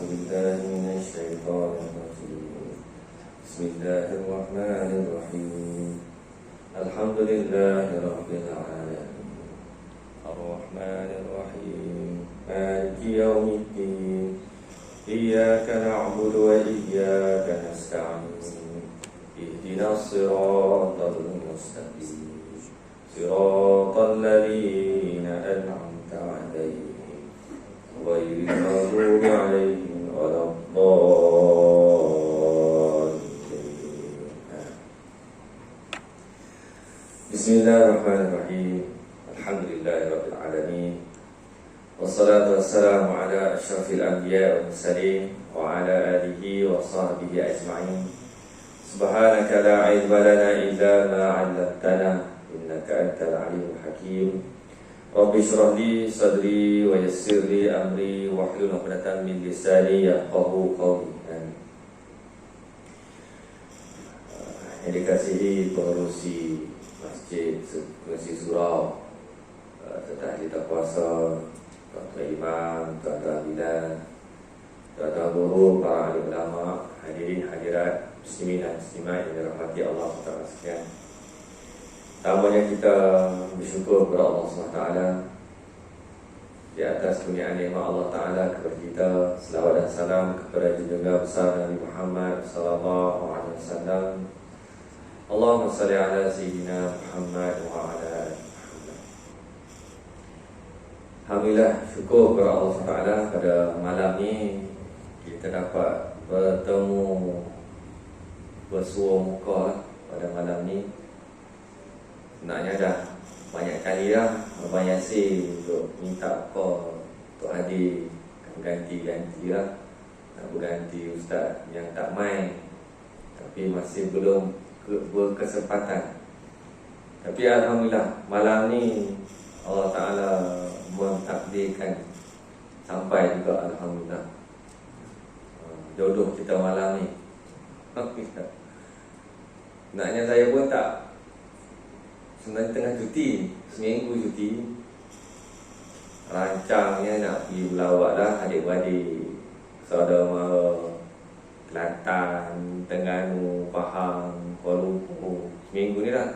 بالله من الشيطان الرجيم بسم الله الرحمن الرحيم الحمد لله رب العالمين الرحمن الرحيم مالك يوم الدين إياك نعبد وإياك نستعين اهدنا الصراط المستقيم صراط الذين أنعمت عليهم غير المغضوب عليهم ولا الضالين. بسم الله الرحمن الرحيم الحمد لله رب العالمين والصلاة والسلام على أشرف الأنبياء والمرسلين وعلى آله وصحبه أجمعين. سبحانك لا علم لنا إلا ما علمتنا إنك أنت العليم الحكيم. رب اشرح لي صدري ويسر لي أمري واحلل عقدة من لساني يفقهوا قولي. Yang dikasihi pengurusi masjid, pengurusi surau, serta ahli puasa, tuan-tuan imam, tuan-tuan bidan, tuan-tuan guru, para ahli ulama, hadirin hadirat muslimin dan muslimat yang dirahmati Allah Taala sekalian. Pertamanya kita bersyukur kepada Allah SWT di atas kurnia nikmat Allah Taala kepada kita. Selawat dan salam kepada junjungan besar Nabi Muhammad sallallahu alaihi wasallam. Allahumma salli ala sayyidina Muhammad wa ala ali Muhammad. Alhamdulillah, syukur kepada Allah SWT pada malam ni kita dapat bertemu bersua muka pada malam ni. Sebenarnya dah banyak kali dah Abang Yasir untuk minta apa untuk hadir, ganti-ganti lah, nak berganti ustaz yang tak main, tapi masih belum berkesempatan. Tapi alhamdulillah malam ni Allah Ta'ala mentakdirkan sampai juga, alhamdulillah. Jodoh kita malam ni. Sebenarnya saya pun tak, sebenarnya tengah cuti, seminggu cuti, rancangnya nak pergi berlawak lah adik-beradik, saudara mara, Kelantan, Terengganu, Pahang, Kuala Lumpur. Seminggu ni lah.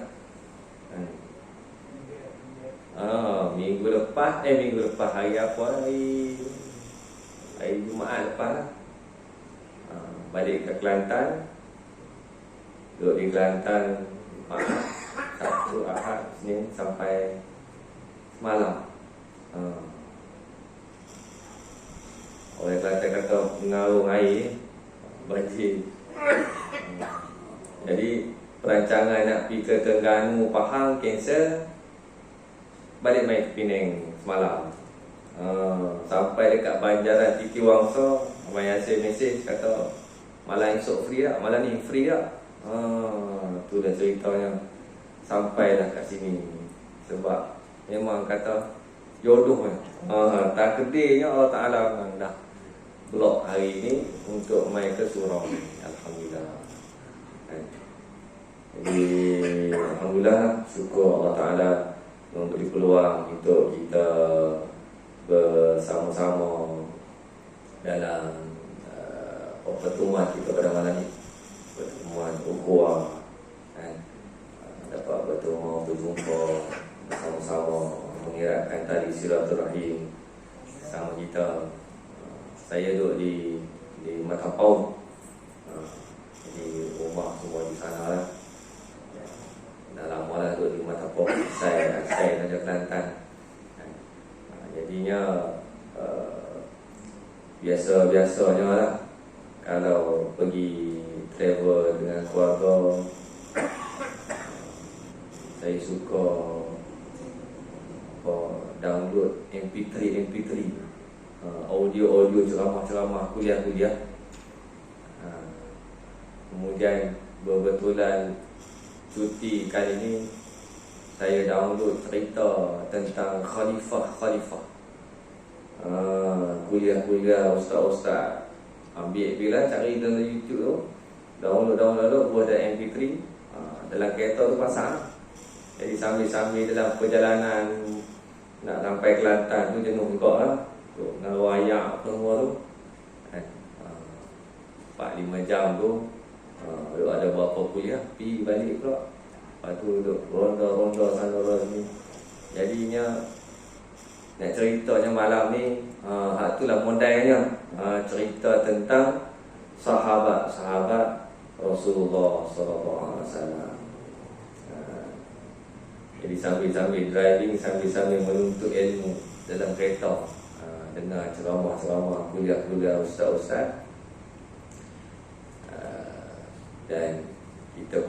Minggu lepas hari apa, hari Jumaat lepas lah, balik ke Kelantan. Duduk di Kelantan Sabtu, Ahad, Isnin sampai semalam. Orang Kelantan kata mengarung air, banjir. Jadi perancangan nak pergi ke Terengganu, Pahang, cancel. Balik main ke Penang semalam. Sampai dekat Banjaran Titi Wangsa, Abang Yasir mesej kata malam esok free tak? Malam ni free tak? Tu dah ceritanya. Sampailah kat sini. Sebab memang kata jodoh kan. Takdirnya Allah Ta'ala memang dah blok hari ini untuk main ke surau. Alhamdulillah. Jadi alhamdulillah, syukur Allah Ta'ala memberi peluang untuk kita bersama-sama dalam pertemuan kita pada malam ini. Pertemuan ukhuwah, dapat bertemu, berjumpa bersama-sama, mengeratkan tali silaturahim sama kita. Saya duduk di Matapau, jadi rumah semua di sana lah. Dah lama lah duduk di Matapau, saya Raja Kelantan. Jadinya biasa-biasanya lah kalau pergi travel dengan keluarga, saya suka download MP3 audio ceramah-ceramah, kuliah-kuliah. Kemudian berbetulan cuti kali ini saya download cerita tentang khalifah. Kuliah-kuliah ustaz-ustaz. Ambil bila cari dalam YouTube tu, download buat dalam MP3, dalam kereta tu pasang. Jadi sambil-sambil dalam perjalanan nak sampai Kelantan tu jenuh juga lah, dengan wayak apa semua tu. 4-5 jam tu, duk ada berapa kuliah, pergi balik pula. Lepas tu duk ronda-ronda sana sini. Jadinya nak ceritanya malam ni, hak itulah modalnya, cerita tentang sahabat-sahabat Rasulullah SAW. Jadi sambil-sambil driving, sambil-sambil menuntut ilmu dalam kereta, dengar ceramah-ceramah, kuliah-kuliah ustaz-ustaz, dan kita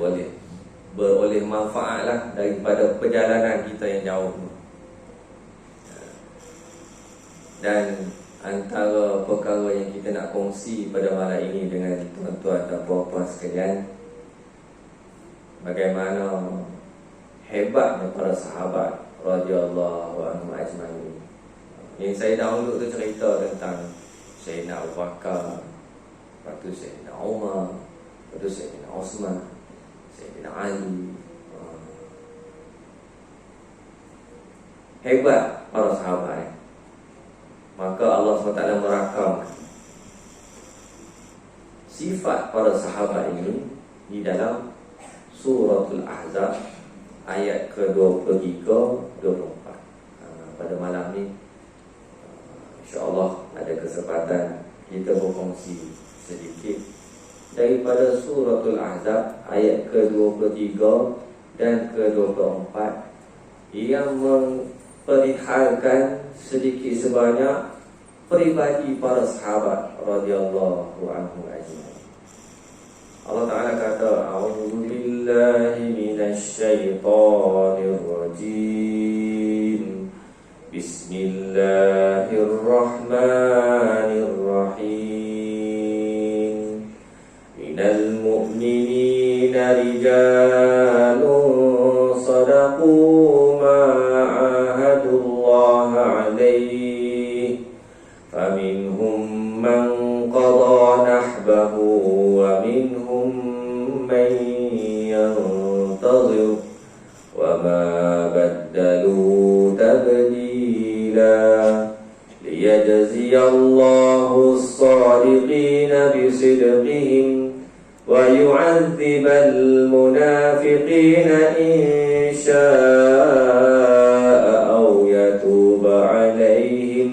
beroleh manfaatlah daripada perjalanan kita yang jauh. Dan antara perkara yang kita nak kongsi pada malam ini dengan tuan-tuan dan puan-puan sekalian, bagaimana hebatnya para sahabat radhiyallahu anhum ajma'in. Yang saya download tu cerita tentang Sayyidina Abu Bakar, lepas tu Sayyidina Umar, lepas tu Sayyidina Osman, Sayyidina Ali. Hebat para sahabat. Maka Allah SWT merakam sifat para sahabat ini di dalam Suratul Ahzab ayat ke-23, 24. Pada malam ni insya-Allah ada kesempatan kita berkongsi sedikit daripada Suratul Ahzab ayat ke-23 dan ke-24 yang memperlihatkan sedikit sebanyak peribadi para sahabat radhiyallahu anhum ajma'in. Allah Ta'ala kata, A'udzu billahi minasy syaithanir rajim. Bismillahirrahmanirrahim. Minal mu'minina rijalun sadaqu ma 'ahadullaha 'alaihi faminhum man qada nahbahu wa minhum man yantazir wa ma baddalu tabdila liyajziyallahu as-sadiqina bisidqihim wa yu'adzibal munafiqina in syaa'a aw yatuba 'alaihim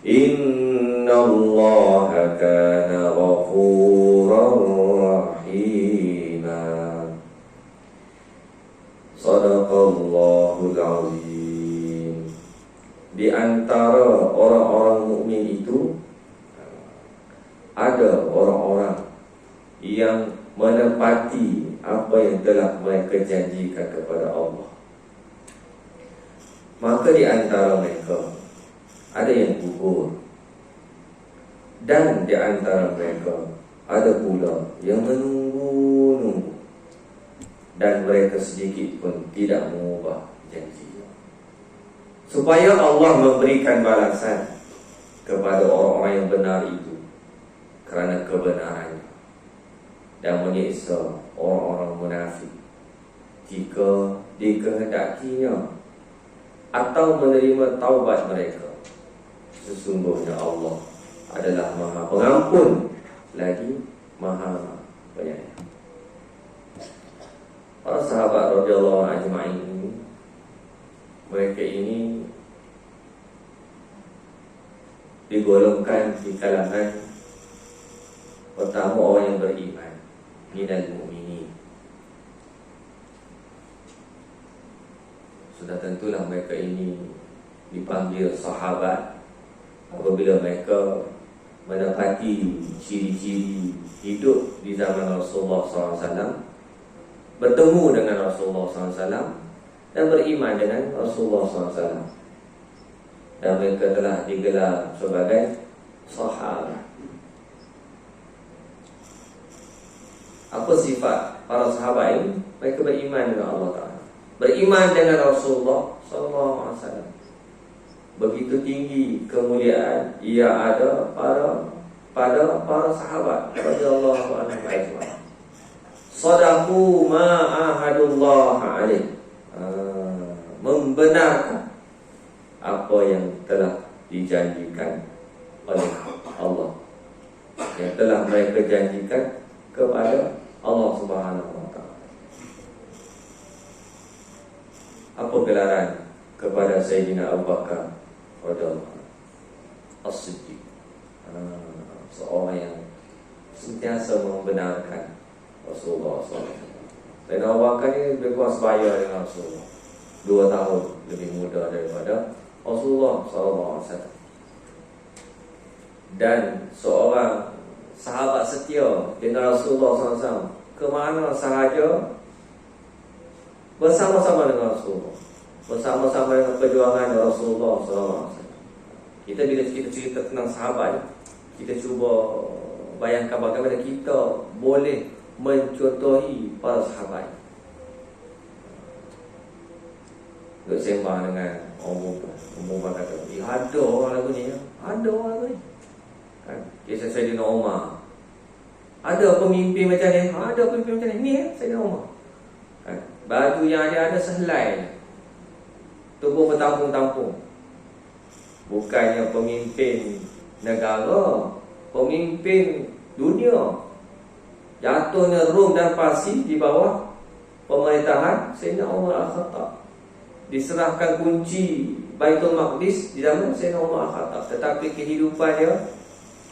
innallaha kana ghafurar rahima. Shadaqallahul azim. Di antara orang-orang mukmin itu ada orang-orang yang menepati apa yang telah mereka janjikan kepada Allah. Maka di antara mereka ada yang gugur, dan di antara mereka ada pula yang menunggu-nunggu, dan mereka sedikit pun tidak mengubah janji, supaya Allah memberikan balasan kepada orang-orang yang benar itu kerana kebenarannya, dan menyiksa orang-orang munafik jika dikehendakinya atau menerima taubat mereka. Sesungguhnya Allah adalah Maha Pengampun lagi Maha Penyayang. Para sahabat radhiyallahu ajma'in ini, mereka ini digolongkan di kalangan pertama orang yang beriman, minal mu'minin. Sudah tentulah mereka ini dipanggil sahabat apabila mereka mendapati ciri-ciri hidup di zaman Rasulullah SAW, bertemu dengan Rasulullah SAW, dan beriman dengan Rasulullah SAW, dan mereka telah digelar sebagai sahabat. Apa sifat para sahabat ini? Mereka beriman dengan Allah Ta'ala, beriman dengan Rasulullah SAW. Begitu tinggi kemuliaan ia ada pada para sahabat radhiyallahu anhum ajma'in. Sadaqu ma ahadullah alaih, membenarkan apa yang telah dijanjikan oleh Allah yang telah mereka janjikan kepada Allah Subhanahu wa taala. Apa gelaran kepada Sayyidina Abu Bakar radhiyallahu anhu As-Siddiq, seorang yang sentiasa membenarkan Rasulullah SAW. Dan Abu Bakar ni lebih kurang sebaya dengan Rasulullah, 2 tahun lebih muda daripada Rasulullah SAW. Dan seorang sahabat setia dengan Rasulullah SAW, ke mana sahaja bersama-sama dengan Rasulullah, bersama-sama dengan perjuangan Rasulullah SAW. Kita bila kita cerita tentang sahabat, kita cuba bayangkan bagaimana kita boleh mencontohi para sahabat. Duk sembang dengan umum kata, ada orang lagu ni, ada orang lagu ni. Kan? Kisah Sayyidina Umar, ada pemimpin macam ni, ada pemimpin macam ni, Sayyidina Umar. Kan? Baju yang ada sehelai, tubuh bertampung-tampung. Bukannya pemimpin negara, pemimpin dunia. Jatuhnya Rom dan Parsi di bawah pemerintahan Sayyidina Umar Al-Khattab. Diserahkan kunci Baitul Maqdis di zaman Sayyidina Umar Al-Khattab. Tetapi kehidupan dia,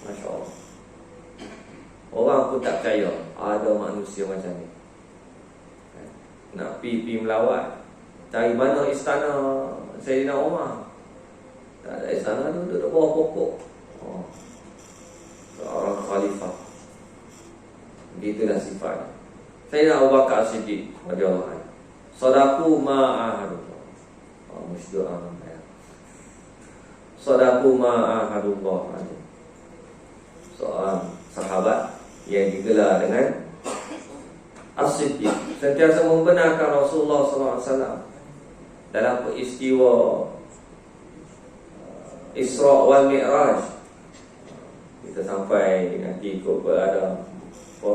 Masya Allah, orang pun tak percaya ada manusia macam ni. Nak pergi melawat, cari mana istana Sayyidina Umar. Tak ada istana tu, duduk bawah pokok. Seorang khalifah. Begitulah sifat Sayyidina Abu Bakar As-Siddiq radhiyallahu anhu. Sadaqu ma'ahadullah. Mesti doa ya. Sadaqu ma'ahadullah. Seorang sahabat yang digelar dengan As-Siddiq, sentiasa membenarkan Rasulullah SAW dalam peristiwa Isra wal Mi'raj. Kita sampai nanti ikut berada apa,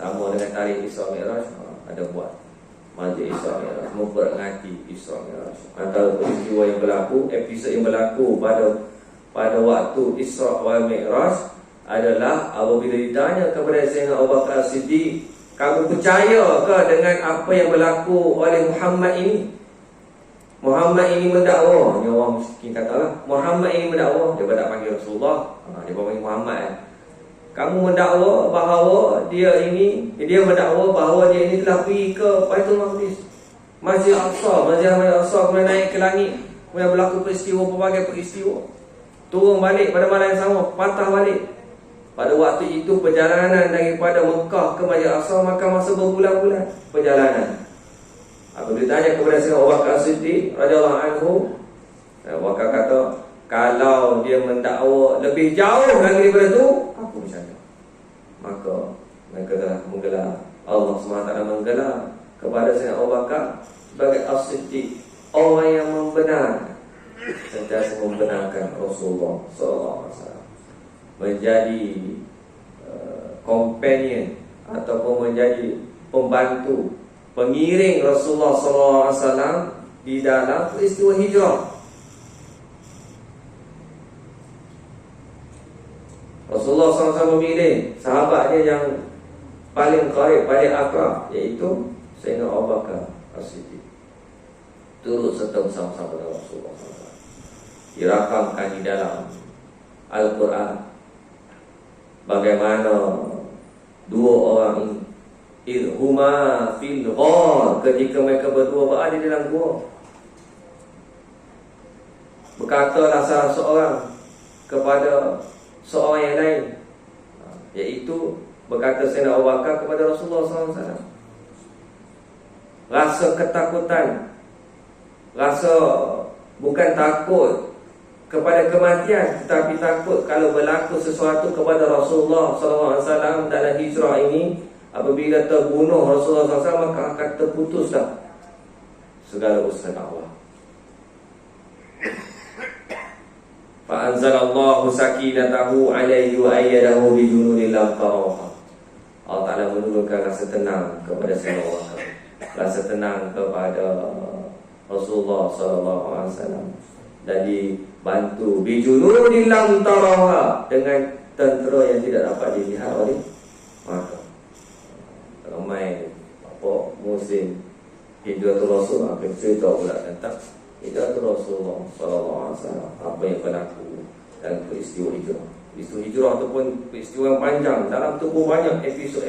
sama dengan tarikh Isra Mi'raj, ada buat majlis Isra Mi'raj, memperingati Isra Mi'raj. Antara peristiwa yang berlaku, episod yang berlaku pada waktu Isra wal Mi'raj adalah apabila ditanya kepada Sayyidina Abu Bakar As-Siddiq, kamu percaya ke dengan apa yang berlaku oleh Muhammad ini? Muhammad ini mendakwa, ni orang miskin katalah, Muhammad ini mendakwa, dia tak panggil Rasulullah, dia panggil Muhammad. Kamu mendakwa bahawa dia mendakwa bahawa dia ini telah pergi ke Baitul Maqdis, Masjid Al-Aqsa, Masjid Al-Aqsa, kemudian naik ke langit, kemudian berlaku pelbagai peristiwa, turun balik pada malam yang sama, patah balik. Pada waktu itu perjalanan daripada Mekah ke Masjid Al-Aqsa maka masa berbulan-bulan perjalanan. Apabila ditanya kepada Sayyidina Abu Bakar As-Siddiq radhiyallahu anhu, Abu Bakar kata, kalau dia mendakwa lebih jauh lagi daripada itu, apa misalnya? Maka mereka telah menggelar, Allah SWT menggelar kepada Sayyidina Abu Bakar sebagai As-Siddiq, orang yang membenarkan, sentiasa membenarkan Rasulullah SAW, menjadi companion ataupun menjadi pembantu, pengiring Rasulullah SAW di dalam peristiwa hijrah. Rasulullah SAW memilih sahabatnya yang paling qarib, paling akrab, iaitu Sayyidina Abu Bakar As-Siddiq, turut serta bersama-sama dengan Rasulullah SAW. Dirakamkan di dalam Al-Quran bagaimana dua orang ini, idhuma fil ghar, ketika mereka berdua berada di dalam gua, berkatalah salah seorang kepada seorang yang lain, iaitu berkata Sayyidina Abu Bakar kepada Rasulullah SAW, rasa ketakutan, rasa bukan takut kepada kematian, tetapi takut kalau berlaku sesuatu kepada Rasulullah SAW dalam hijrah ini. Apabila terbunuh Rasulullah SAW, maka akan terputuslah segala usaha dakwah. Fa'anzalallahu sakinatahu alaihi wa ayyadahu bi junudin lam tarawha. Allah Ta'ala menurunkan rasa tenang kepada Sayyidina Abu Bakar, rasa tenang kepada Rasulullah SAW, dan dibantu bi junudin lam tarawha, dengan tentera yang tidak dapat dilihat oleh mata. Ramai musim Hijratul Rasul akan cerita pula tentang Hijratul Rasulullah sallallahu alaihi wasallam, apa yang berlaku dalam peristiwa hijrah. Peristiwa hijrah ataupun peristiwa yang panjang, dalam tu pun banyak episod.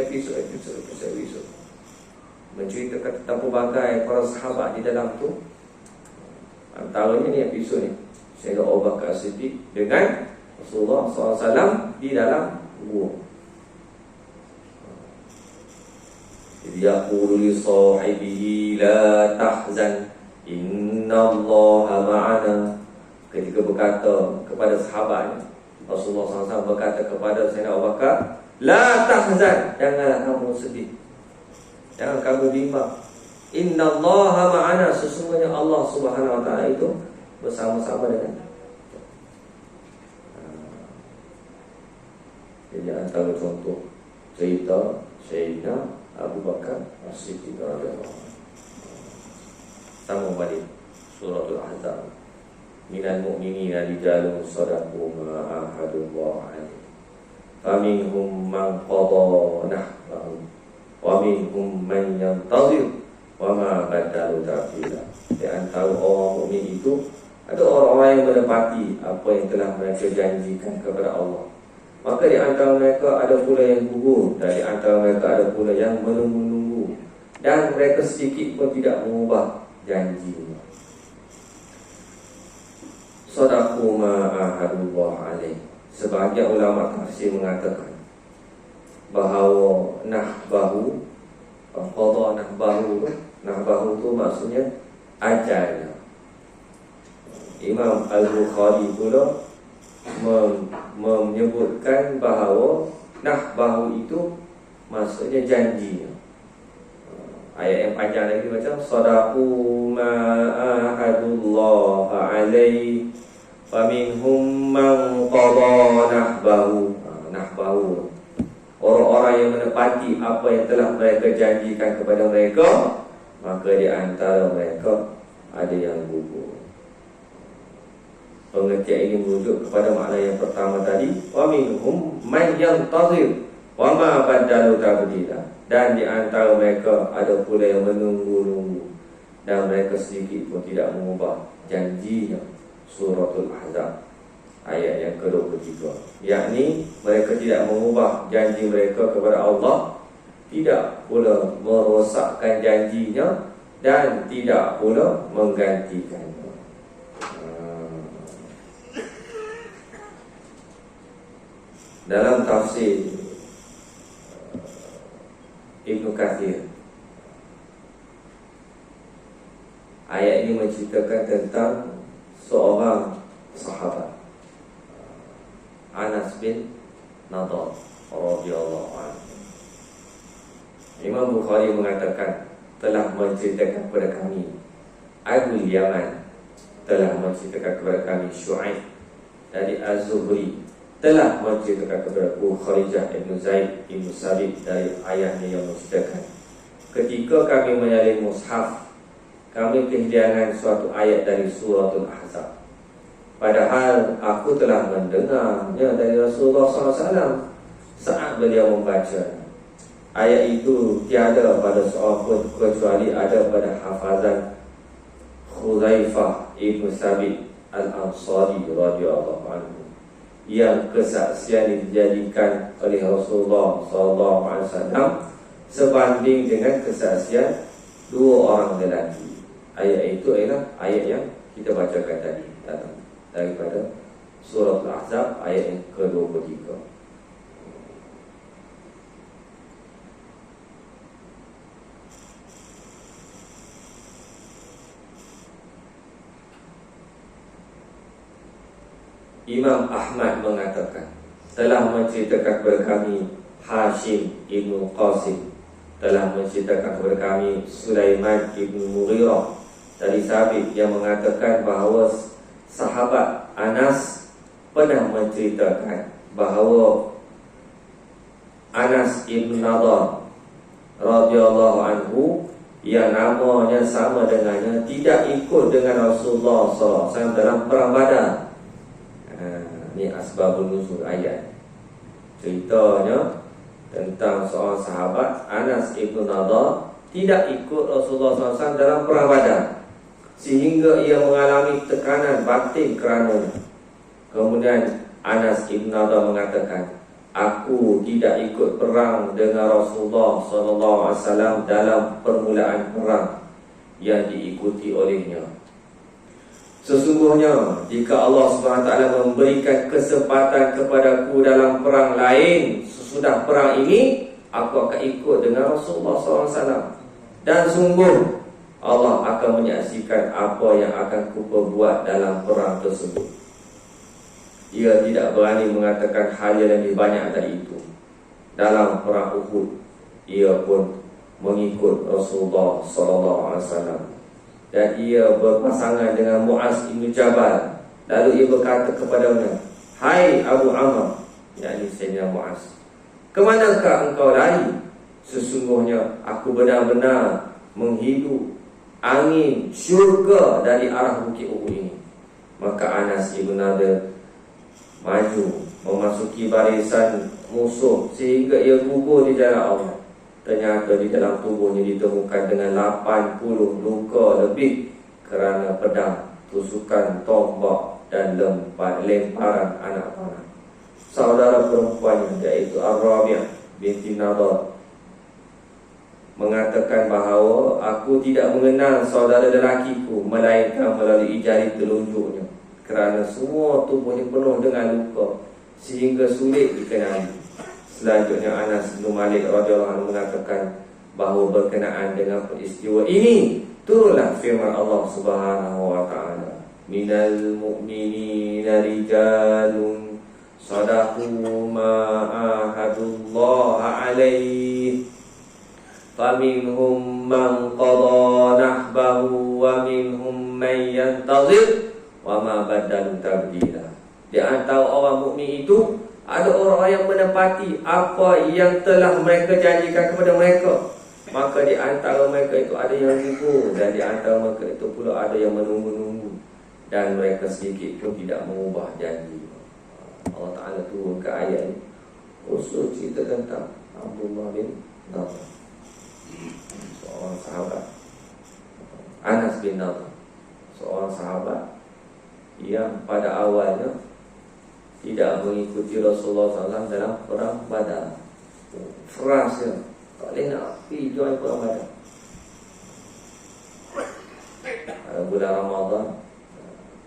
Menceritakan tentang pelbagai para sahabat di dalam tu. Antaranya ni episod ni, Sayyidina Abu Bakar Siddiq dengan Rasulullah SAW di dalam gua. Yaqulu li sahibihi la tahzan innallaha ma'ana. Ketika berkata kepada sahabatnya, Rasulullah SAW berkata kepada Sayyidina Abu Bakar, la tahzan, janganlah kamu sedih, jangan kamu bimbang. Innallaha ma'ana, sesungguhnya Allah Subhanahu wa ta'ala itu bersama-sama dengan. Jadi antara contoh cerita Sayyidina Abu Bakar As-Siddiq radhiyallahu anhu. Sama balik suratul Ahzab. Minal mu'minina rijalun sadaqu ma ahadullah alaihi. Faminhum man qada nahbahu wa minhum man yantazir wa ma badalu tabdila. Di antara orang mukmin itu ada orang-orang yang menepati apa yang telah mereka janjikan kepada Allah. Maka di antara mereka ada pula yang gugur, dan di antara mereka ada pula yang menunggu-nunggu, dan mereka sedikit pun tidak mengubah janjinya. Sadaqu ma ahadullah alaih. Sebahagian ulama tafsir mengatakan bahawa nahbahu, qada nahbahu tu maksudnya ajal. Imam Al-Bukhari pula menyebutkan bahawa nahbahu itu maksudnya janji. Ayat yang panjang lagi macam sadaqu ma ahadullah alaihi wa minhum man qada nahbahu. Nahbahu, orang-orang yang menepati apa yang telah mereka janjikan kepada mereka, maka di antara mereka ada yang gugur. Pengertian ini merujuk kepada makna yang pertama tadi, wa minhum man yantazir wa ma badalu tabdila, dan di antara mereka ada pula yang menunggu-nunggu, dan mereka sedikit pun tidak mengubah janjinya. Suratul Ahzab ayat yang ke-23, yakni mereka tidak mengubah janji mereka kepada Allah, tidak pula merosakkan janjinya, dan tidak pula menggantikannya. Dalam tafsir Ibnu Katsir, ayat ini menceritakan tentang seorang sahabat, Anas bin Nadhr radhiyallahu anhu. Imam Bukhari mengatakan telah menceritakan kepada kami, Abu Yaman telah menceritakan kepada kami, Syu'aib dari Az-Zuhri telah menceritakan kepada Abu Kharijah Ibn Zaid Ibn Sabit dari ayahnya yang menceritakan, ketika kami menyalin mushaf, kami kehilangan suatu ayat dari suratul Ahzab, padahal aku telah mendengarnya dari Rasulullah SAW saat beliau membaca. Ayat itu tiada pada seorang pun kecuali ada pada hafazan Khuzaifah Ibn Sabit Al-Ansari radhiyallahu anhu, yang kesaksian dijadikan oleh Rasulullah SAW sebanding dengan kesaksian dua orang lelaki. Ayat itu ialah ayat yang kita bacakan tadi, datang daripada surah Al-Ahzab ayat yang ke-23. Imam Ahmad mengatakan telah menceritakan kepada kami Hashim ibn Qasim, telah menceritakan kepada kami Sulaiman ibn Mughirah dari Sabit, yang mengatakan bahawa sahabat Anas pernah menceritakan bahawa Anas ibn Nadhr radhiyallahu anhu, yang namanya sama dengannya, tidak ikut dengan Rasulullah SAW dalam perang Badar. Ini asbabun nuzul ayat. Ceritanya tentang seorang sahabat Anas ibn Nadar tidak ikut Rasulullah SAW dalam perang Badar, sehingga ia mengalami tekanan batin kerananya. Kemudian Anas ibn Nadar mengatakan, aku tidak ikut perang dengan Rasulullah SAW dalam permulaan perang yang diikuti olehnya. Sesungguhnya jika Allah SWT memberikan kesempatan kepadaku dalam perang lain sesudah perang ini, aku akan ikut dengan Rasulullah SAW. Dan sungguh Allah akan menyaksikan apa yang akan kuperbuat dalam perang tersebut. Ia tidak berani mengatakan hal yang lebih banyak dari itu. Dalam perang Uhud, ia pun mengikut Rasulullah SAW. Dan ia berpasangan dengan Muaz bin Jabal. Lalu ia berkata kepadanya, hai Abu Amr, yakni Sayyidina Muaz, kemanakah engkau lari? Sesungguhnya aku benar-benar menghidup angin syurga dari arah bukit Uhud ini. Maka Anas ibn Nadar maju memasuki barisan musuh sehingga ia gugur di jalan Allah. Ternyata di dalam tubuhnya ditemukan dengan 80 luka lebih kerana pedang, tusukan tombak dan lemparan anak panah. Saudara perempuannya iaitu Ar-Rabi' binti Nadar mengatakan bahawa aku tidak mengenal saudara lelakiku melainkan melalui jari telunjuknya, kerana semua tubuhnya penuh dengan luka sehingga sulit dikenali. Selanjutnya Anas bin Malik radhiyallahu anhu mengatakan bahawa berkenaan dengan peristiwa ini turunlah firman Allah Subhanahu wa taala, minal mu'minina rijalun sadaqu ma ahadullah alaihi faminhum man qada nahbahu wa minhum man yantazir wa ma badalu tabdila. Di antara orang mukmin itu ada orang yang menepati apa yang telah mereka janjikan kepada mereka. Maka di antara mereka itu ada yang gugur, dan di antara mereka itu pula ada yang menunggu-nunggu, dan mereka sedikit pun tidak mengubah janji. Allah Ta'ala turunkan ayat ini khusus cerita tentang Abdullah bin Nadar, seorang sahabat. Anas bin Nadar, seorang sahabat yang pada awalnya tidak mengikuti Rasulullah SAW dalam perang Badar. Frasnya tak boleh nak pergi join perang Badar. Bulan Ramadan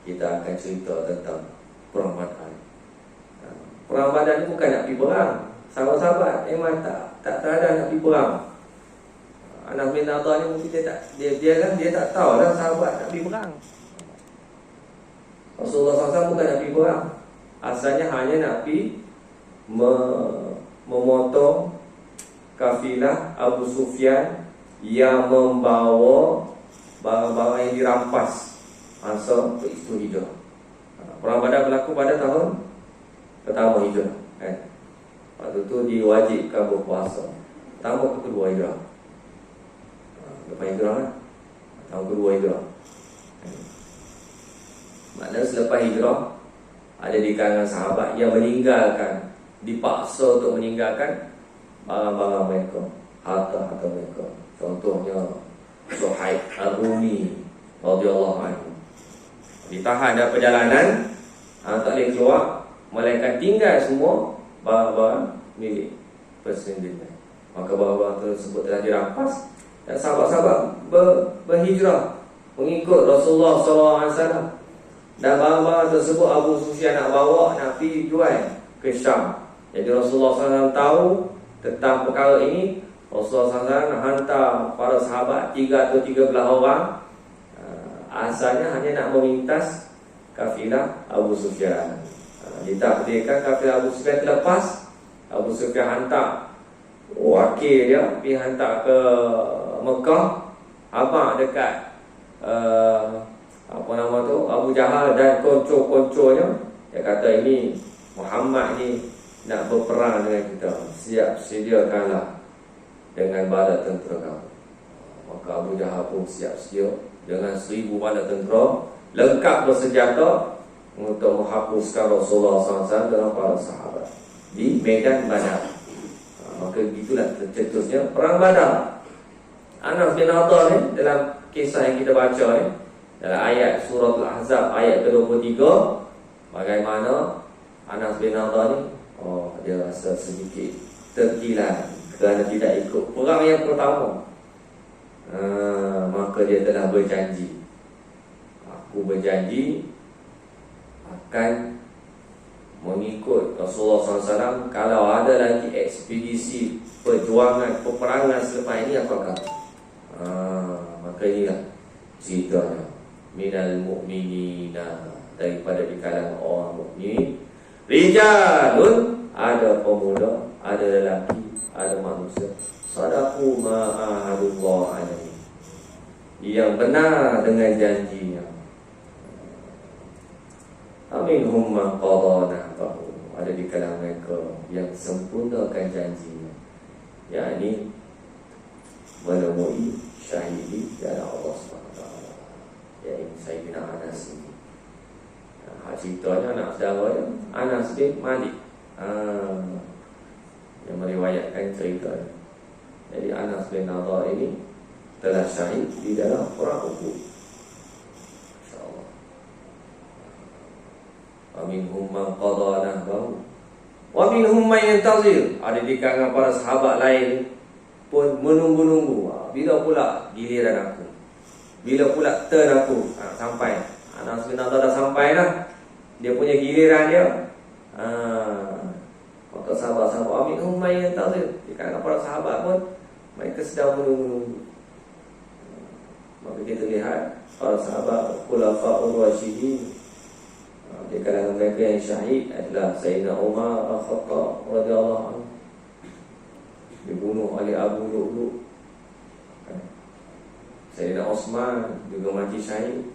kita akan cerita tentang perang Badar. Perang Badar ni bukan nak pergi perang. Sahabat-sahabat memang tak ada nak pergi perang. Anas bin Nadar ni mungkin dia tak tahu lah sahabat nak pergi perang. Rasulullah SAW bukan nak pergi perang. Asalnya hanya nak pergi memotong kafilah Abu Sufyan yang membawa barang-barang yang dirampas masa peristiwa Hijrah. Perang Badar berlaku pada tahun pertama Hijrah, waktu itu diwajibkan berpuasa pertama ke kedua Hijrah. Lepas Hijrah kan, tahun kedua Hijrah. Maknanya selepas Hijrah ada di kalangan sahabat yang meninggalkan, dipaksa untuk meninggalkan barang-barang mereka, harta-harta mereka. Contohnya Suhaib Ar-Rumi radhiyallahu anhu ditahan dalam perjalanan, tak boleh keluar, melainkan tinggal semua barang-barang milik persendirian. Maka barang-barang tersebut telah dirampas, dan sahabat-sahabat berhijrah mengikut Rasulullah SAW. Dan barang-barang tersebut Abu Sufyan nak bawa, nak pergi jual ke Syam. Jadi Rasulullah SAW tahu tentang perkara ini. Rasulullah SAW hantar para sahabat 3 atau 13 orang, asalnya hanya nak memintas kafilah Abu Sufyan. Ditakdirkan kafilah Abu Sufyan terlepas. Abu Sufyan hantar wakil dia pergi hantar ke Mekah, abang dekat Abu Jahal dan konco-konconya. Dia kata ini Muhammad ni nak berperang dengan kita, siap sediakanlah dengan bala tentera kamu. Maka Abu Jahal pun siap sedia dengan 1000 bala tentera lengkap bersenjata untuk menghapuskan Rasulullah SAW dan para sahabat di medan Badar. Maka gitulah tercetusnya perang Badar. Anas bin Nadhr ni dalam kisah yang kita baca ni, dalam ayat surah Al-Ahzab ayat ke-23, bagaimana Anas bin Nadhr ni dia rasa sedikit terkilan kerana tidak ikut perang yang pertama. Maka dia telah berjanji, aku berjanji akan mengikut Rasulullah SAW. Kalau ada lagi ekspedisi perjuangan peperangan selepas ini, aku akan. Maka inilah ceritanya, minal mu'minina, daripada di kalangan orang mukmin, rijalun, ada pemuda, ada lelaki, ada manusia, sadaqu ma'ahadullah alaihi, yang benar dengan janjinya. Aminhum man qada nahbahu, ada di kalangan mereka yang sempurnakan janjinya, yakni menemui syahidi dari Allah SWT, yakni Sayyidina Anas ini. Ceritanya anak saudara dia, Anas bin Malik, yang meriwayatkan cerita. Jadi Anas bin Nadhr ini telah syahid di dalam perang Uhud. InsyaAllah. Wa minhum man qada nahbahu wa minhum man yantazir, ada di kalangan para sahabat lain pun menunggu-nunggu, bila pula giliran aku, bila pula turn aku. Sampai Anas bin Nadhr dah sampai dah, dia punya giliran dia. Maka sahabat-sahabat minhum man yantazir, di kalangan para sahabat pun mereka sedang menunggu-nunggu. Maka kita lihat para sahabat khulafaur rasyidin, di kalangan mereka yang syahid adalah Sayyidina Umar Al-Khattab radhiyallahu anhu, dibunuh oleh Abu Lu'lu'. Sayyidina Osman juga mati syahid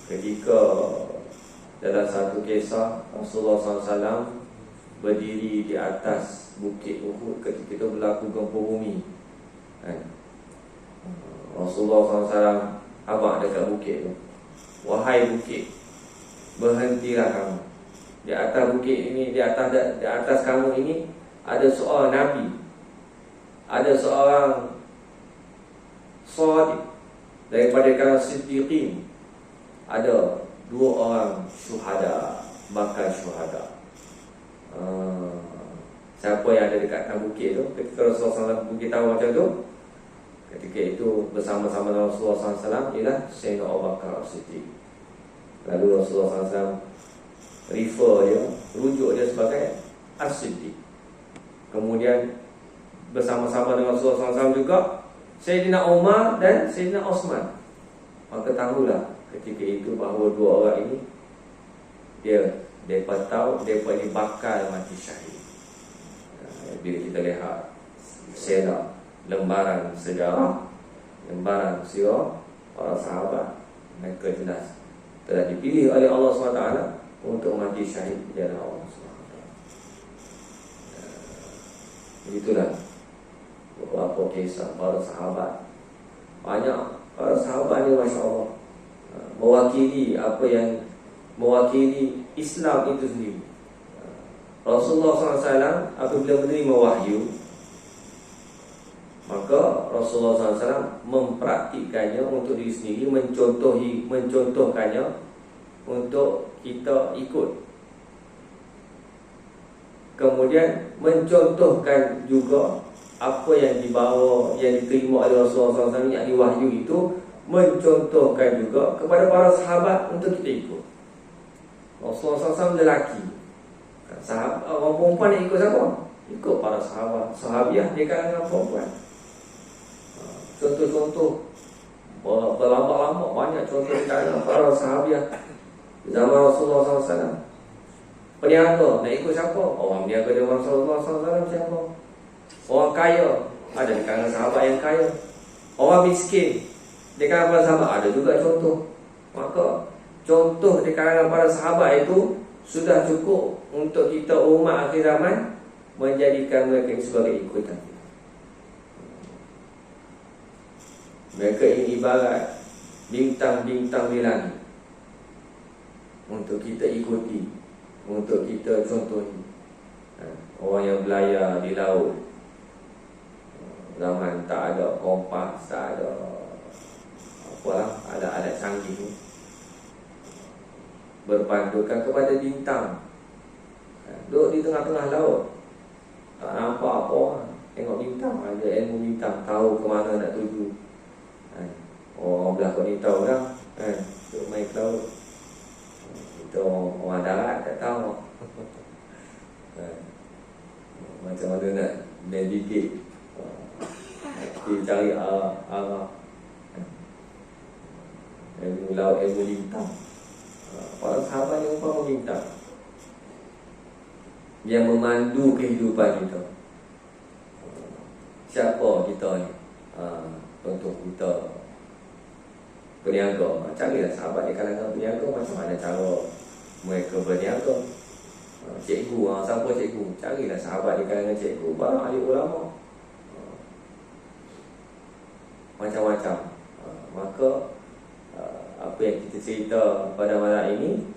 ketika dalam satu kisah Rasulullah SAW berdiri di atas bukit Uhud ketika itu berlaku gempa bumi. Rasulullah SAW abang dekat bukit tu, wahai bukit, berhentilah kamu. Di atas bukit ini, di atas kamu ini ada seorang Nabi, ada seorang Shadiq daripada kalangan Siddiqin, ada 2 orang syuhada, bakal syuhada. Siapa yang ada dekat atas bukit tu ketika Rasulullah SAW beritahu macam tu, ketika itu bersama-sama dengan Rasulullah SAW ialah Sayyidina Abu Bakar As-Siddiq. Lalu Rasulullah SAW refer dia, rujuk dia sebagai As-Siddiq. Kemudian bersama-sama dengan Rasulullah SAW juga Sayyidina Umar dan Sayyidina Osman. Maka tahulah ketika itu bahawa 2 orang ini mereka tahu mereka dibakar mati syahid. Bila kita lihat sejarah, lembaran sejarah, lembaran sirah para sahabat, mereka jelas telah dipilih oleh Allah SWT untuk mati syahid di jalan Allah SWT. Begitulah beberapa kisah para sahabat. Banyak para sahabat ni, Masya Allah, mewakili apa yang mewakili Islam itu sendiri. Rasulullah SAW apabila menerima wahyu, maka Rasulullah SAW mempraktikkannya untuk diri sendiri, mencontohkannya untuk kita ikut. Kemudian mencontohkan juga apa yang dibawa, yang diterima oleh Rasulullah SAW, yang diwahyu itu, mencontohkan juga kepada para sahabat untuk kita ikut. Rasulullah SAW lelaki, sahabat, orang perempuan yang ikut siapa? Ikut para sahabat, sahabiah di kalangan perempuan. Contoh-contoh berlambak-lambak banyak contoh di kalangan para sahabiah zaman Rasulullah SAW. Peniaga nak ikut siapa? Orang peniaga di Rasulullah SAW siapa? Orang kaya, ada di kalangan sahabat yang kaya. Orang miskin di kalangan para sahabat, ada juga contoh. Maka contoh di kalangan para sahabat itu sudah cukup untuk kita umat akhir zaman menjadikan mereka sebagai ikutan. Mereka ini ibarat bintang-bintang di langit untuk kita ikuti, untuk kita contohi. Orang yang belayar di laut, zaman tak ada kompas, tak ada apalah, ada alat canggih ni, berpandukan kepada bintang. Duduk di tengah-tengah laut, tak nampak apa, tengok bintang, ada ilmu bintang, tahu ke mana nak tuju. Orang belakang ni tahu dah, duduk main ke laut. Kita orang darat tak tahu. Macam mana nak navigate, kita cari arah ilmu laut, ilmu bintang. Para sahabat yang umpama bintang yang memandu kehidupan kita. Siapa kita ni? Contoh kita berniaga, carilah sahabat di kalangan berniaga, macam mana cara mereka berniaga. Cikgu, siapa cikgu? Carilah sahabat di kalangan cikgu, para ahli ulama, macam-macam. Maka apa yang kita cerita pada malam ini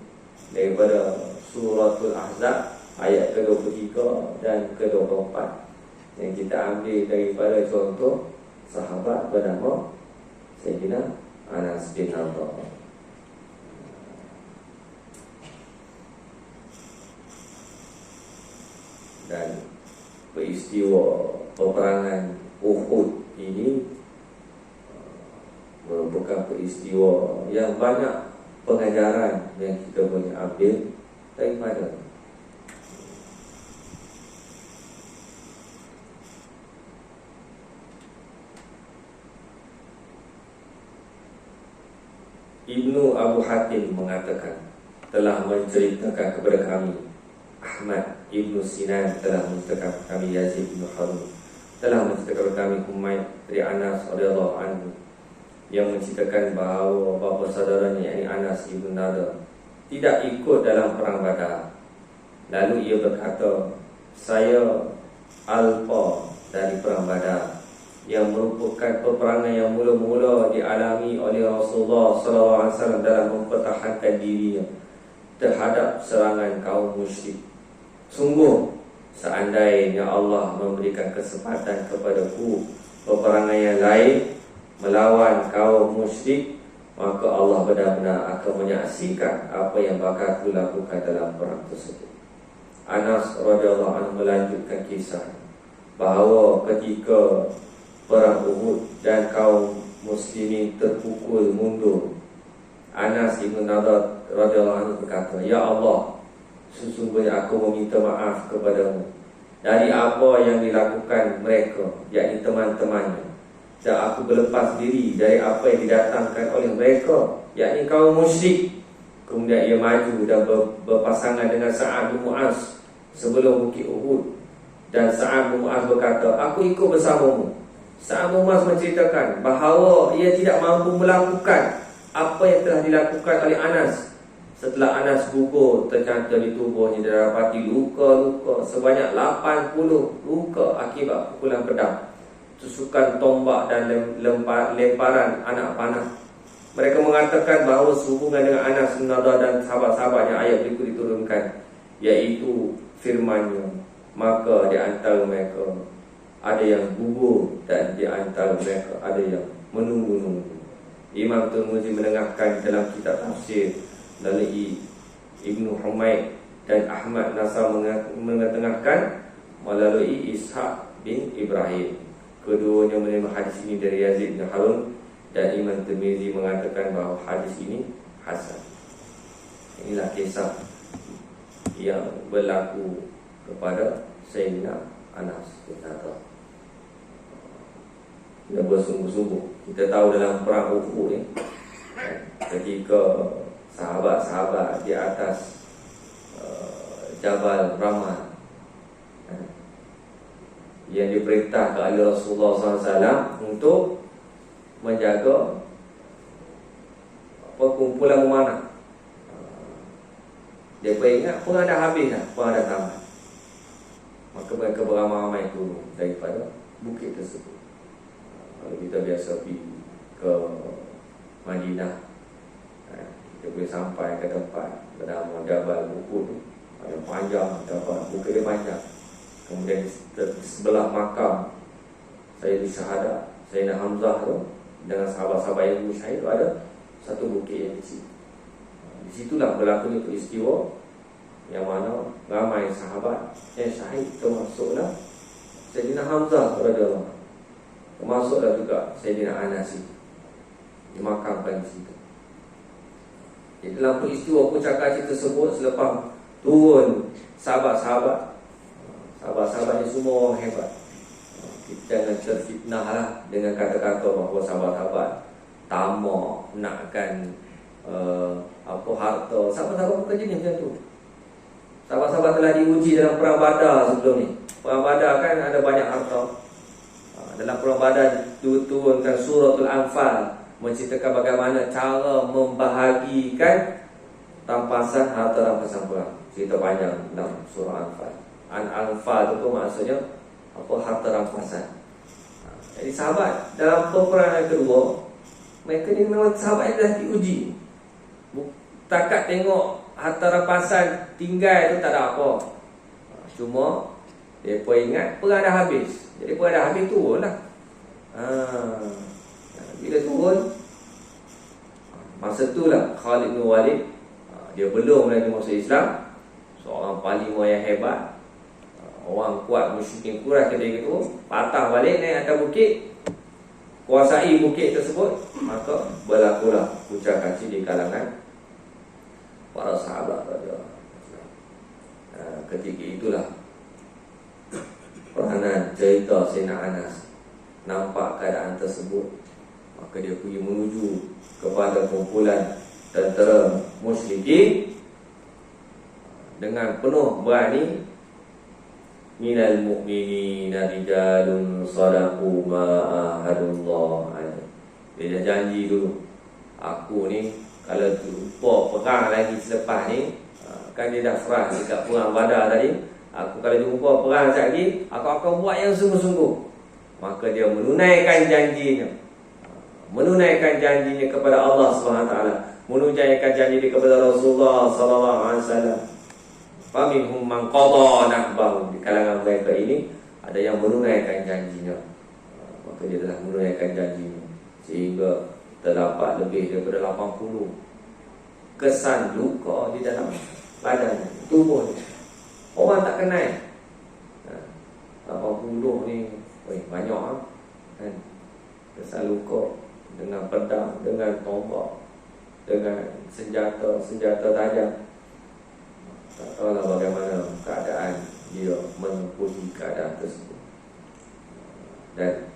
daripada Suratul Ahzab ayat ke-23 dan ke-24, yang kita ambil daripada contoh sahabat bernama Sayyidina Anas bin Nadhr. Dan peristiwa peperangan Uhud ini merupakan peristiwa yang banyak pengajaran yang kita boleh ambil daripada. Ibnu Abu Hatim mengatakan, telah menceritakan kepada kami Ahmad Ibnu Sinan, telah menceritakan kami Yazid bin Harun, telah menceritakan kepada kami Humaid dari Anas radhiyallahu anhu, yang menceritakan bahawa bapa saudaranya yakni Anas ibn Nadhr tidak ikut dalam perang Badar. Lalu ia berkata, saya alpa dari perang Badar, yang merupakan peperangan yang mula-mula dialami oleh Rasulullah SAW dalam mempertahankan dirinya terhadap serangan kaum musyrik. Sungguh, seandainya Allah memberikan kesempatan kepadaku peperangan yang lain melawan kaum musyrik, maka Allah benar-benar akan menyaksikan apa yang bakal aku lakukan dalam perang tersebut. Anas radhiyallahu anhu melanjutkan kisah bahawa ketika perang Uhud dan kaum muslimin terpukul mundur, Anas bin Nadhr radhiyallahu anhu berkata, ya Allah, sesungguhnya aku meminta maaf kepadamu dari apa yang dilakukan mereka, yakni teman-temannya, dan aku berlepas diri dari apa yang didatangkan oleh mereka, yakni kaum musyrik. Kemudian ia maju dan berpasangan dengan Sa'ad bin Mu'az sebelum bukit Uhud, dan Sa'ad bin Mu'az berkata, aku ikut bersamamu. Sa'ad bin Mu'az menceritakan bahawa ia tidak mampu melakukan apa yang telah dilakukan oleh Anas. Setelah Anas gugur tercantum di tubuhnya, didapati luka-luka sebanyak 80 luka akibat pukulan pedang, tusukan tombak dan lemparan anak panah. Mereka mengatakan bahawa sehubungan dengan Anas bin Nadhr dan sahabat-sahabatnya ayat berikut diturunkan, iaitu firman-Nya, maka di antara mereka ada yang gugur dan di antara mereka ada yang menunggu-nunggu. Imam Tirmizi menengahkan dalam kitab tafsir melalui Ibnu Humaid, dan Ahmad Nasr mengetengahkan melalui Ishaq bin Ibrahim. Keduanya menerima hadis ini dari Yazid bin Harun, dan Imam Tirmizi mengatakan bahawa hadis ini hasan. Inilah kisah yang berlaku kepada Sayyidina Anas bin Nadhr. Dia bersungguh-sungguh. Kita tahu dalam perang Uhud ni, ketika sahabat-sahabat di atas Jabal Rahmah yang diperintahkan oleh Rasulullah SAW untuk menjaga perkumpulan memanah. Dia ingat perang dah habis dah, perang dah tamat. Maka mereka beramai-ramai turun daripada bukit tersebut. Kalau kita biasa pergi ke Madinah, kita boleh sampai ke tempat bernama Jabal Uhud. yang panjang, dapat buka dia panjang. Kemudian di sebelah makam Sayyidina Syahada, Sayyidina Hamzah tu, dengan sahabat-sahabat yang syahid tu, ada satu bukit yang kecil. Di situlah berlaku peristiwa yang mana ramai sahabat yang syahid, termasuklah Sayyidina Hamzah radhiyallahu anhu, termasuklah juga Sayyidina Anas dimakamkan di situ. Di dalam peristiwa puncak haji tersebut, selepas turun sahabat-sahabat ini semua orang hebat. Kita jangan terfitnah lah dengan kata-kata bahawa sahabat-sahabat tamak, nakkan harta. Sahabat-sahabat bukan jenis macam tu. Sahabat-sahabat telah diuji dalam perang Badar sebelum ni. Perang Badar kan ada banyak harta. Dalam perang Badar diturunkan suratul Anfal, menceritakan bagaimana cara membahagikan rampasan harta rampasan perang. Cerita panjang dalam surah Anfal. Anfal itu maksudnya harta rampasan. Jadi sahabat dalam peperangan kedua, mereka ni memang sahabat yang dah diuji. Takat tengok harta rampasan tinggal tu tak ada apa. Cuma mereka ingat perang dah habis. Jadi perang dah habis, turun lah. Bila turun, masa tu lah Khalid bin Walid, dia belum lagi masuk Islam, seorang panglima yang hebat, orang kuat musyrikin Quraisy ketika itu, patah balik naik atas bukit, kuasai bukit tersebut. Maka berlakulah puncak haji di kalangan para sahabat radhiyallahu anhu. Ketika itulah peranan cerita Sayyidina Anas nampak keadaan tersebut, maka dia pergi menuju kepada kumpulan tentera musyrikin dengan penuh berani. Minal mu'minina rijalun sadaqu ma ahadullah alaihi. Dia dah janji dulu, aku ni kalau jumpa perang lagi selepas ni, kan dia dah serah dekat perang Badar tadi, aku kalau jumpa perang lagi, aku akan buat yang sungguh-sungguh. Maka dia menunaikan janjinya, menunaikan janjinya kepada Allah SWT, menunaikan janji kepada Rasulullah SAW. Faminhum man qada nahbahu. Di kalangan mereka ini ada yang menunaikan janjinya. Maka dia telah menunaikan janjinya, sehingga terdapat lebih daripada 80 kesan luka di dalam badan tubuh. Orang tak kenal 80 ni banyak kan? Kesan luka dengan pedang, dengan tombak, dengan senjata tajam. Tak tahulah bagaimana keadaan dia menempuhi keadaan tersebut. Dan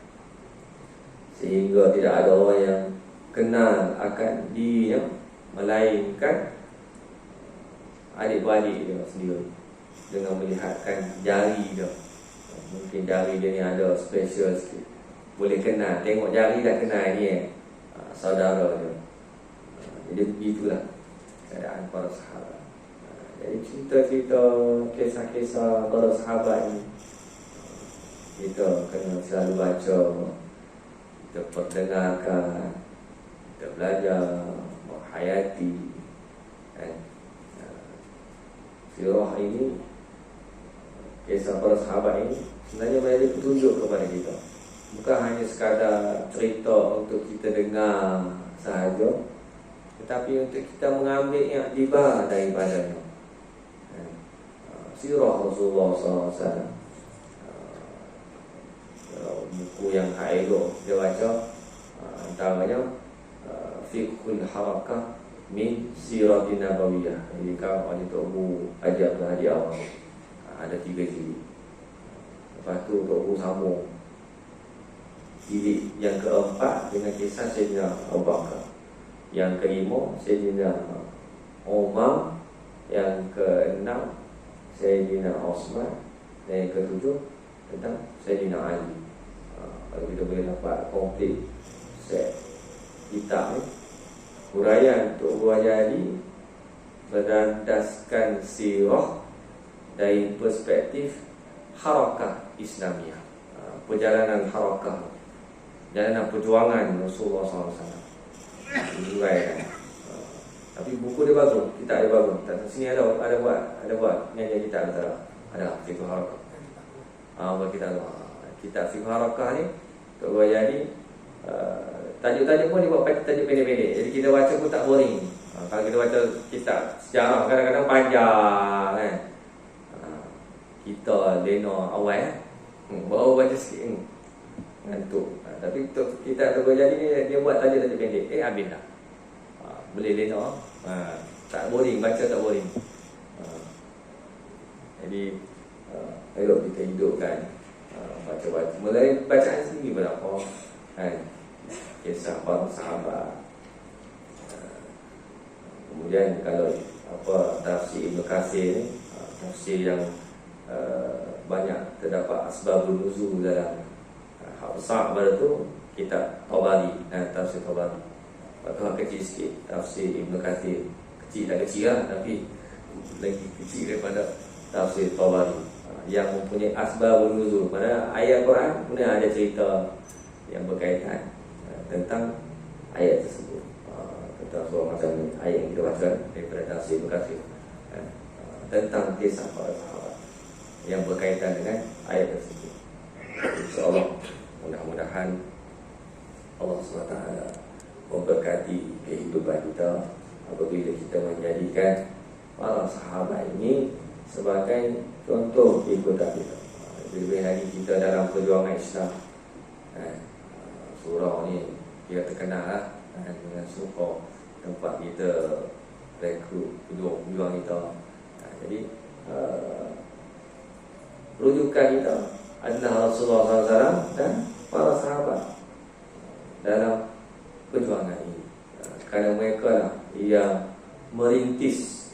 sehingga tidak ada orang yang kenal akan dia, melainkan adik-beradik dia sendiri, dengan melihatkan jari dia. Mungkin jari dia ni ada special sikit, boleh kenal, tengok jari dah kenal ni saudara dia. Jadi begitulah keadaan para sahabat. Jadi cerita-cerita, kisah-kisah para sahabat ni kita kena selalu baca, kita perdengarkan, kita belajar, menghayati. Sirah ini, kisah para sahabat ini sebenarnya menjadi petunjuk kepada kita. Bukan hanya sekadar cerita untuk kita dengar sahaja, tetapi untuk kita mengambil iktibar daripadanya. Sirah Rasulullah SAW, buku yang elok dia baca, antaranya Fiqhul Harakah min Siratin Nabawiyah. Jadi kalau Tok Bu ajar pada hari awal, ada 3 jilid. Lepas tu Tok Bu sambung jilid yang keempat dengan kisah Sayyidina Abu Bakar, yang kelima Sayyidina Umar, yang keenam Sayyidina Osman, dan yang ketujuh tentang Sayyidina Ali. Kalau kita boleh dapat komplit set kitab ni, huraian untuk buah jadi berlandaskan sirah dari perspektif harakah Islamiah, perjalanan harakah, jalanan perjuangan Rasulullah SAW. Huraian Tapi buku dia bagus, kitab dia bagus. Sini ada buat nyanyi kitab ada fiqh harakah. Buat kitab fiqh harakah ni Tok Buaya ni tajuk-tajuk pun dia buat tajuk pendek-pendek. Jadi kita baca pun tak boring. Kalau kita baca kitab sejarah kadang-kadang panjang kan. Kita lena awal baru baca sikit ngantuk. Tapi kitab Tok Buaya ni dia buat tajuk-tajuk pendek. Habis dah. Boleh lena. Tak boring, baca tak boring. Jadi ayo kita hidupkan baca-baca. Mulai bacaan sendiri berapa kan. Kisah para sahabat. Kemudian kalau tafsir Ibn Katsir ni, tafsir yang banyak terdapat asbabul nuzul dalam hak besar pada tu kitab Tabari, tafsir Tabari. Waktu kecil sikit tafsir Ibn Katsir. Kecil tak kecil lah, tapi lagi kecil daripada tafsir Tabari yang mempunyai asbabul nuzul. Pada ayat Quran kemudian ada cerita yang berkaitan tentang ayat tersebut, tentang surah macam ni, ayat yang kita baca daripada tafsir Ibn Katsir, tentang kisah para sahabat yang berkaitan dengan ayat tersebut. InsyaAllah mudah-mudahan Allah SWT memberkati kehidupan kita apabila kita menjadikan para sahabat ini sebagai contoh ikutan kita. Lebih lagi kita dalam perjuangan Islam, surau ni dia terkenal lah dengan suka tempat kita rekrut pejuang kita. Jadi rujukan kita adalah Rasulullah SAW dan para sahabat dalam perjuangan ini, kerana mereka lah yang merintis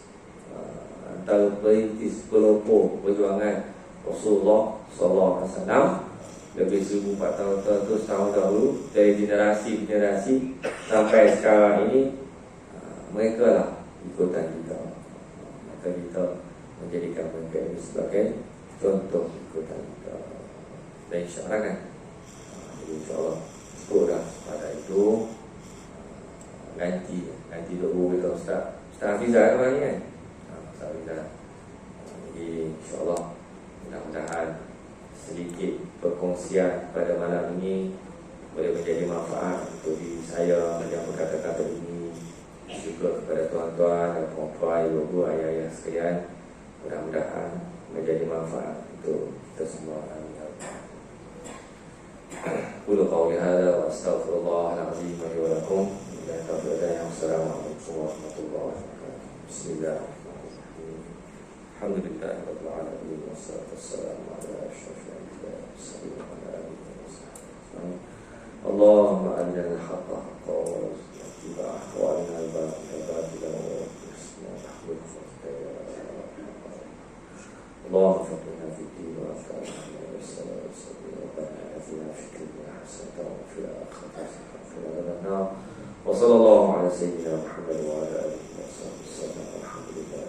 kelompok perjuangan Rasulullah SAW lebih 1400 tahun dahulu, dari generasi ke generasi sampai sekarang ini. Mereka lah ikutan kita, maka kita menjadikan mereka ini sebagai contoh ikutan kita. Dan insyaAllah kan, jadi insyaAllah sudah pada itu ganti dulu kita Ustaz Hafizah kan ni kan, Ustaz Hafizah. Jadi insyaAllah mudah-mudahan sedikit perkongsian pada malam ini boleh menjadi manfaat untuk diri saya yang berkata-kata ini, juga kepada tuan-tuan dan puan-puan, ibu-ibu, ayah-ayah sekalian. Mudah-mudahan menjadi manfaat untuk kita semua. Qulu qawli hadza wa astaghfirullahal azim li wa lakum. Assalamualaikum warahmatullahi wabarakatuh. Bismillahirrahmanirrahim. Alhamdulillahi rabbil alamin wassalatu wassalamu ala asyrafil anbiya'i was mursalin wa ala alihi wa sahbihi. Allahumma arina al-haqqa haqqan warzuqna ittiba'ah wa arina al-batila batilan warzuqna ijtinaba. Allahumma faqihna fid-din wa afqihna bis-salati was-salam. Rabbana atina fid-dunya hasanatan wa fil akhirati hasanatan wa qina adzabannar. Wa sallallahu ala sayyidina Muhammad wa ala alihi wa sahbihi. Alhamdulillah.